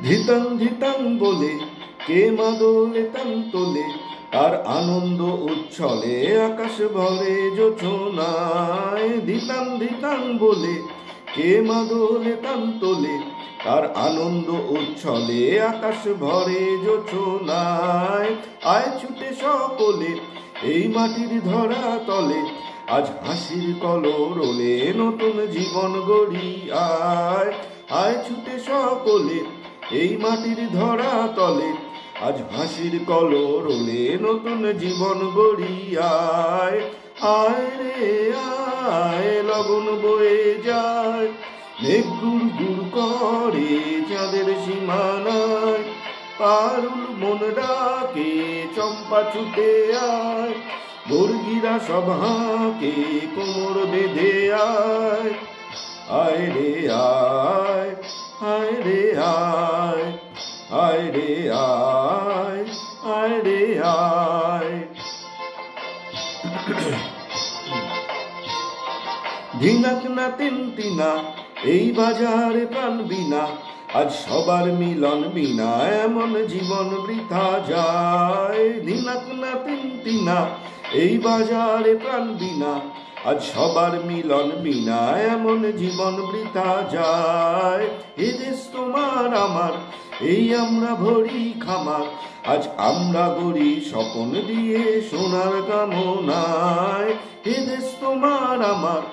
ধিতাং ধিতাং বলে কে মাদলে তান তোলে, আর আনন্দ উচ্ছলে আকাশ ভরে জোছনায়। ধিতাং ধিতাং বলে কে মাদলে তান তোলে, আর আনন্দ উচ্ছলে আকাশ ভরে জোছনায়। আয় ছুটে সকলে এই মাটির ধরা তলে, আজ হাসির কলরলে নতুন জীবন গড়ি আয়। আয় ছুটে সকলে এই মাটির ধরা তলে, আজ হাসির কলরলে নতুন জীবন গড়ি আয়। আয় রে আয় লগন বয়ে যায়, মেঘ গুড় গুড় করে চাঁদের সীমানায়। পারুল মন ডাকে চম্পা ছুটে আয়, বর্গিরা সব হাঁকে কোমর বেঁধে আয়। আয় রে আয়, আয় রে আয়, আয় রে আয়, আয় রে আয়। ধিনাক না তিনতিনা এই বাজারে প্রাণ বিনা, আজ সবার মিলন বিনা এমন জীবন বৃথা যায়। ধিনাক না তিনতিনা এই বাজারে প্রাণ বিনা, আজ সবার মিলন বিনা এমন জীবন বৃথা যায়। এ দেশ তোমার আমার এই আমরা ভরি খামার, আজ আমরা গড়ি স্বপন দিয়ে সোনার কামনায়। এ দেশ তোমার আমার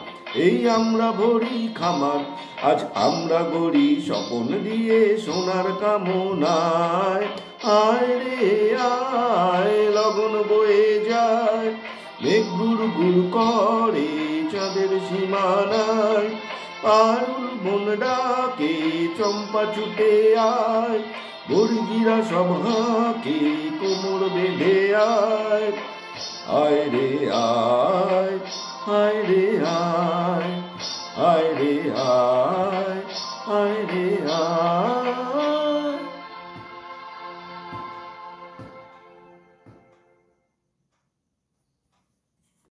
এই আমরা ভরি খামার, আজ আমরা গড়ি স্বপন দিয়ে সোনার কামনায়। আয় রে আয় লগন বয়ে যায়, মেঘ গুড় গুড় করে চাঁদের সীমানায়। পারুল মন ডাকে চম্পা ছুটে আয়, বর্গিরা সব হাঁকে কোমর বেঁধে আয়। আয় রে আয়, আয় রে আয়, আয় রে আয়, আয় রে আয়।